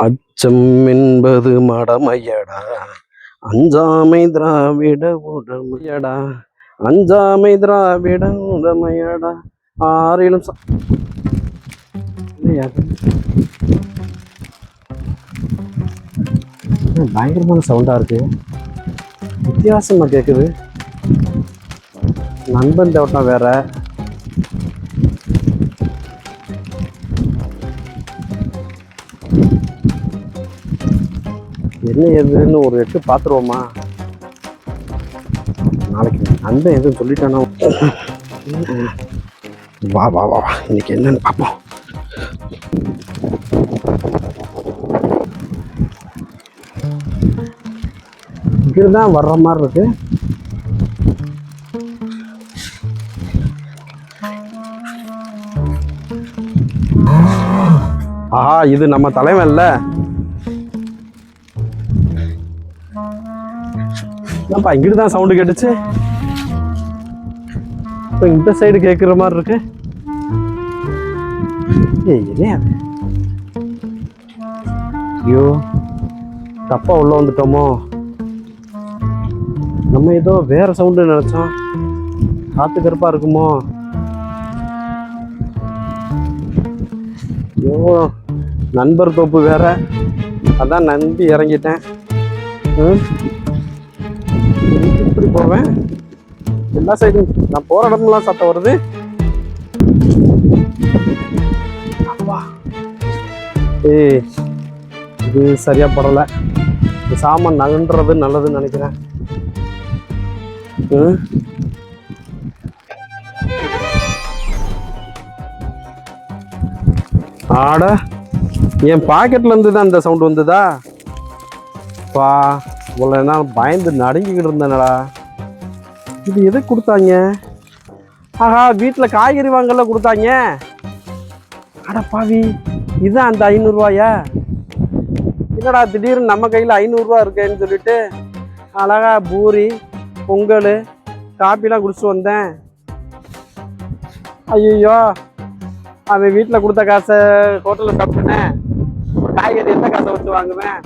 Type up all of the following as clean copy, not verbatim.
அச்சம் என்பது மடமையடா, அஞ்சாமை திராவிட உடமையடா, அஞ்சாமை திராவிட உடமையடா. ஆறிலும் பயங்கரமான சவுண்டா இருக்கு, வித்தியாசமா கேக்குது. நண்பன் தோட்டம் வேற. என்ன எதுன்னு ஒரு எட்டு பார்த்துருவோமா? நாளைக்கு நண்பன் எதுவும் சொல்லிட்டானா? வா வா வா வா, இன்னைக்கு என்னன்னு பார்ப்போம். இங்கதான் வர்ற மாதிரி இருக்கு. ஆஹா, இது நம்ம தலைவன் இல்ல? ஏன்பா இங்கிட்டு தான் சவுண்டு கேட்டுச்சு, இப்போ இந்த சைடு கேட்குற மாதிரி இருக்கு. ஐயோ, தப்பா உள்ள வந்துட்டோமோ? நம்ம ஏதோ வேற சவுண்டு நினைச்சோம். காத்து கருப்பா இருக்குமோ? ஐயோ, நண்பர் தோப்பு வேற, அதான் நம்பி இறங்கிட்டேன். இப்படி போவேன், எல்லா சைடும் நான் போற இடமெல்லாம் சத்தம் வருது. ஏய், இது சரியா படல. சாமான் நகன்றது நல்லதுன்னு நினைக்கிறேன். ஆட, என் பாக்கெட்ல இருந்து தான் இந்த சவுண்ட் வந்ததா? பா, இவ்வளோ என்ன பயந்து நடுங்கிக்கிட்டு இருந்தேனடா. இது எது கொடுத்தாங்க? ஆஹா, வீட்டில் காய்கறி வாங்கல கொடுத்தாங்க. அட பாவி, இதுதான் அந்த 500 ரூபாயா? என்னடா திடீர்னு நம்ம கையில் 500 ரூபா இருக்கேன்னு சொல்லிட்டு அழகா பூரி, பொங்கல், காப்பிலாம் குடிச்சிட்டு வந்தேன். ஐயோ, அவன் வீட்டில் கொடுத்த காசை ஹோட்டலில் சாப்பிட்டேன். காய்கறி எந்த காசை வச்சு வாங்குவேன்?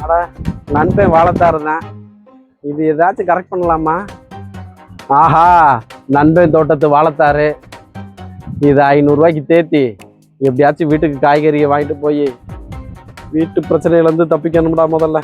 அட, நண்பன் வாழத்தான் இருந்தேன். இது ஏதாச்சும் கரெக்ட் பண்ணலாமா? ஆஹா, நண்பன் தோட்டத்து வாழத்தாரு. இது 500 ரூபாய்க்கு தேத்தி எப்படியாச்சும் வீட்டுக்கு காய்கறியை வாங்கிட்டு போய் வீட்டு பிரச்சனையிலேருந்து தப்பிக்கணும்டா முதல்ல.